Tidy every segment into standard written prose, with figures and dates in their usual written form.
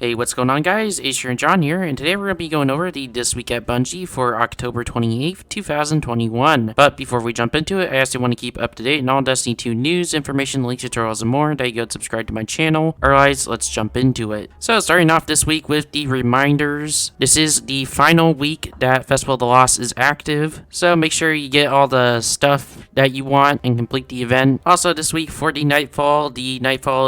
Hey, what's going on, guys? Acer and John here, and today we're going to be going over the This Week at Bungie for October 28th, 2021. But before we jump into it, I also want to keep up to date on all Destiny 2 news, information, links, tutorials, and more. That you go and subscribe to my channel. Otherwise, let's jump into it. So, starting off this week with the reminders. This is the final week that Festival of the Lost is active, so make sure you get all the stuff that you want and complete the event. Also, this week for the Nightfall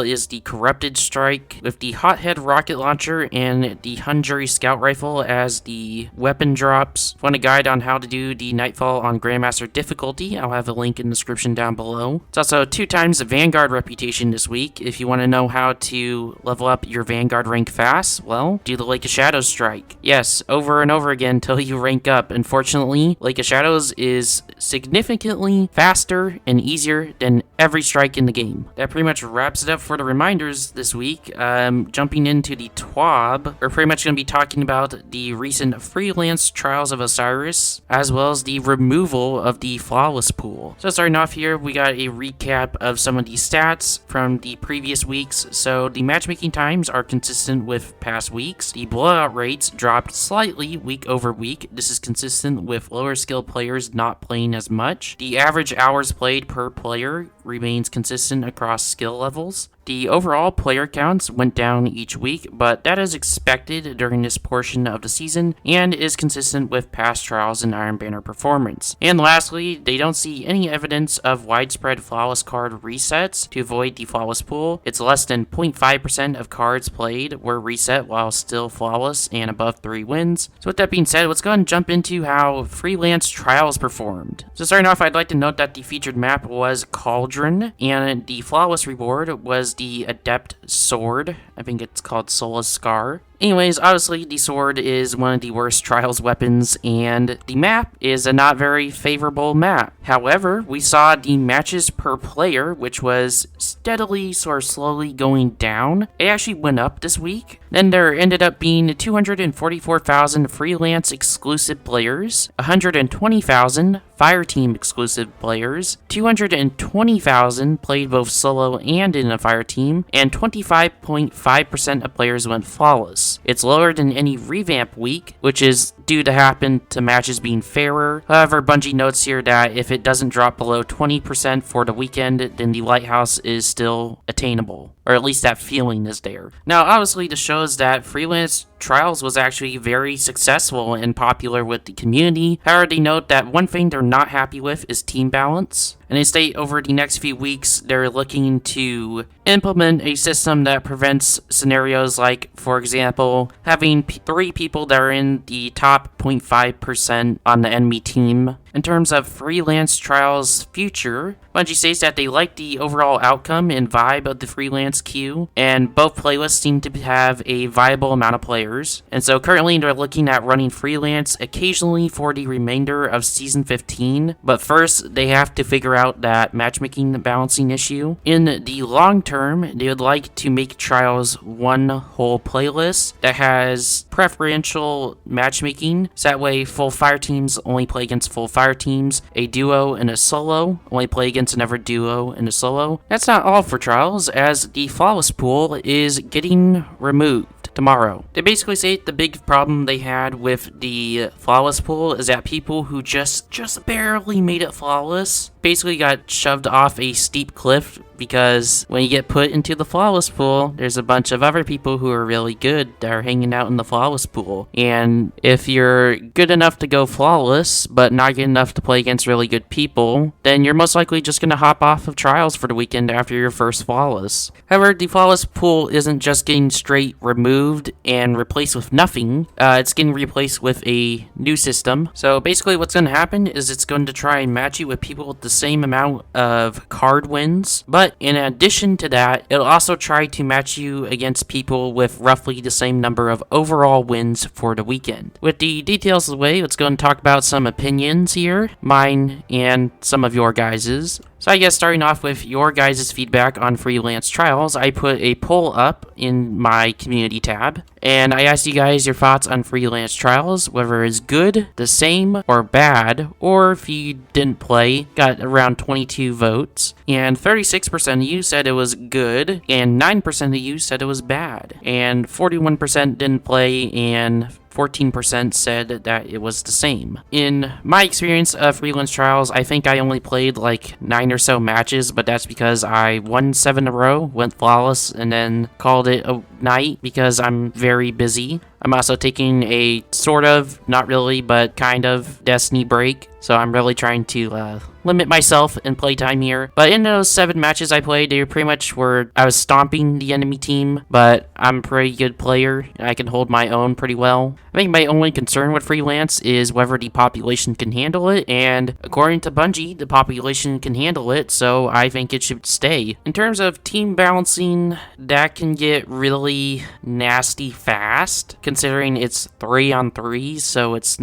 is the Corrupted Strike with the Hothead Rocket Launcher and the Hunjury Scout Rifle as the weapon drops. If you want a guide on how to do the Nightfall on Grandmaster difficulty, I'll have a link in the description down below. It's also 2 times the Vanguard reputation this week. If you want to know how to level up your Vanguard rank fast, well, do the Lake of Shadows strike. Yes, over and over again until you rank up. Unfortunately, Lake of Shadows is significantly faster and easier than every strike in the game. That pretty much wraps it up for the reminders this week. Jumping into the Twab, we're pretty much going to be talking about the recent freelance Trials of Osiris, as well as the removal of the Flawless pool. So starting off here, we got a recap of some of the stats from the previous weeks. So the matchmaking times are consistent with past weeks. The blowout rates dropped slightly week over week. This is consistent with lower skill players not playing as much. The average hours played per player remains consistent across skill levels. The overall player counts went down each week, but that is expected during this portion of the season and is consistent with past trials and Iron Banner performance. And lastly, they don't see any evidence of widespread Flawless card resets to avoid the Flawless pool. It's less than 0.5% of cards played were reset while still Flawless and above 3 wins. So with that being said, let's go ahead and jump into how freelance trials performed. So starting off, I'd like to note that the featured map was Cauldron, and the Flawless reward was the Adept Sword. I think it's called Sola's Scar. Anyways, obviously, the sword is one of the worst Trials weapons, and the map is a not very favorable map. However, we saw the matches per player, which was steadily or slowly going down. It actually went up this week. Then there ended up being 244,000 freelance exclusive players, 120,000 Fireteam exclusive players, 220,000 played both solo and in a Fireteam, and 25.5% of players went Flawless. It's lower than any revamp week, which is due to happen to matches being fairer. However, Bungie notes here that if it doesn't drop below 20% for the weekend, then the Lighthouse is still attainable, or at least that feeling is there. Now, obviously, this shows that freelance Trials was actually very successful and popular with the community. However, they note that one thing they're not happy with is team balance. And they state over the next few weeks, they're looking to implement a system that prevents scenarios like, for example, having 3 people that are in the top 0.5% on the enemy team. In terms of freelance Trials future, Bungie states that they like the overall outcome and vibe of the freelance queue, and both playlists seem to have a viable amount of players. And so currently they're looking at running freelance occasionally for the remainder of Season 15, but first they have to figure out that matchmaking balancing issue. In the long term, they would like to make Trials one whole playlist that has preferential matchmaking, so that way full fire teams only play against full fire teams, a duo and a solo only play against another duo and a solo. That's not all for Trials, as the Flawless pool is getting removed tomorrow. They basically say the big problem they had with the Flawless pool is that people who just barely made it Flawless basically got shoved off a steep cliff, because when you get put into the Flawless pool, there's a bunch of other people who are really good that are hanging out in the Flawless pool. And if you're good enough to go Flawless, but not good enough to play against really good people, then you're most likely just going to hop off of Trials for the weekend after your first Flawless. However, the Flawless pool isn't just getting straight removed and replaced with nothing. It's getting replaced with a new system. So basically what's going to happen is it's going to try and match you with people with the same amount of card wins, but in addition to that, it'll also try to match you against people with roughly the same number of overall wins for the weekend. With the details of the way, let's go and talk about some opinions here, mine and some of your guys's. So I guess starting off with your guys' feedback on freelance Trials, I put a poll up in my community tab. And I asked you guys your thoughts on freelance trials, whether it's good, the same, or bad, or if you didn't play. Got around 22 votes. And 36% of you said it was good, and 9% of you said it was bad. And 41% didn't play, and 14% said that it was the same. In my experience of freelance trials, I think I only played like 9 or so matches, but that's because I won 7 in a row, went flawless, and then called it a night because I'm very busy. I'm also taking a sort of, not really, but kind of Destiny break. So I'm really trying to limit myself in playtime here. But in those 7 matches I played, they pretty much were, I was stomping the enemy team, but I'm a pretty good player. I can hold my own pretty well. I think my only concern with freelance is whether the population can handle it, and according to Bungie, the population can handle it, so I think it should stay. In terms of team balancing, that can get really nasty fast, considering it's 3-on-3, so it's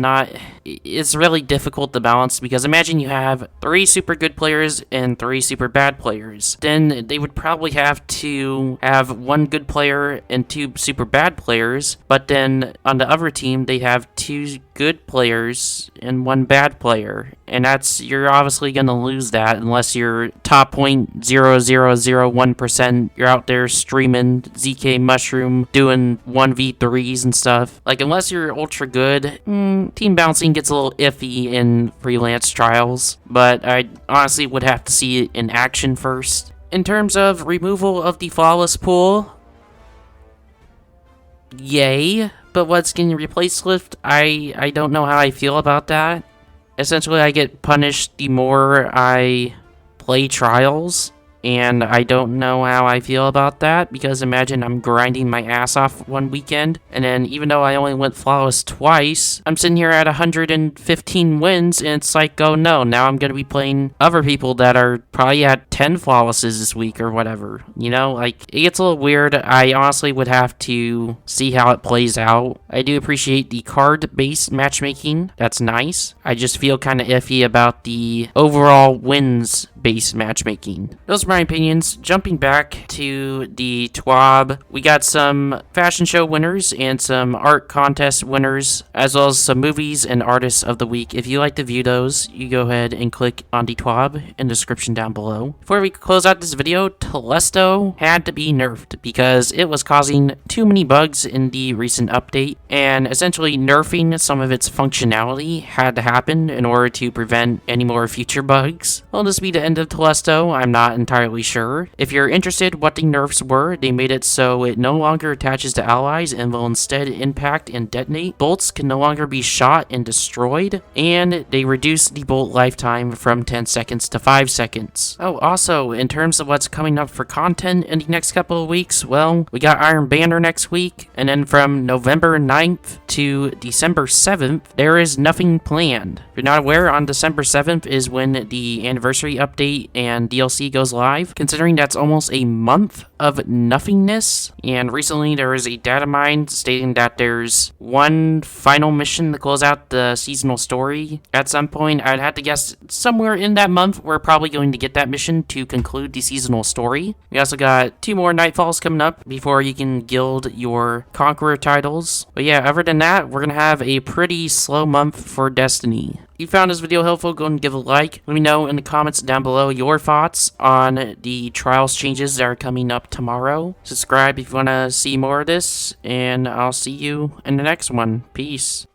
really difficult to balance, because imagine you have 3 super good players and 3 super bad players. Then they would probably have to have 1 good player and 2 super bad players, but then on the other team, they have 2 good players and 1 bad player, and you're obviously going to lose that unless you're top 0.0001%. You're out there streaming ZK Mushroom, doing 1v3s and stuff. Like, unless you're ultra good, team balancing gets a little iffy in freelance trials, but I honestly would have to see it in action first. In terms of removal of the flawless pool, yay. But what's getting replaced with, I don't know how I feel about that. Essentially, I get punished the more I play trials, and I don't know how I feel about that, because imagine I'm grinding my ass off one weekend, and then even though I only went flawless twice, I'm sitting here at 115 wins, and it's like, oh no, now I'm gonna be playing other people that are probably at 10 flawlesses this week or whatever, you know? Like, it gets a little weird. I honestly would have to see how it plays out. I do appreciate the card-based matchmaking. That's nice. I just feel kind of iffy about the overall wins-based matchmaking. Those are my opinions. Jumping back to the Twab, we got some fashion show winners and some art contest winners, as well as some movies and artists of the week. If you like to view those, you go ahead and click on the Twab in the description down below. Before we close out this video, Telesto had to be nerfed because it was causing too many bugs in the recent update, and essentially nerfing some of its functionality had to happen in order to prevent any more future bugs. Will this be the end of Telesto? I'm not entirely sure. If you're interested what the nerfs were, they made it so it no longer attaches to allies and will instead impact and detonate. Bolts can no longer be shot and destroyed, and they reduced the bolt lifetime from 10 seconds to 5 seconds. Oh, also, in terms of what's coming up for content in the next couple of weeks, well, we got Iron Banner next week, and then from November 9th to December 7th, there is nothing planned. If you're not aware, on December 7th is when the anniversary update and DLC goes live, considering that's almost a month of nothingness. And recently there was a data mine stating that there's one final mission to close out the seasonal story at some point. I'd have to guess somewhere in that month we're probably going to get that mission to conclude the seasonal story. We also got 2 more Nightfalls coming up before you can guild your Conqueror titles. But yeah, other than that, we're gonna have a pretty slow month for Destiny. If you found this video helpful, go and give a like. Let me know in the comments down below your thoughts on the trials changes that are coming up tomorrow. Subscribe if you want to see more of this, and I'll see you in the next one. Peace.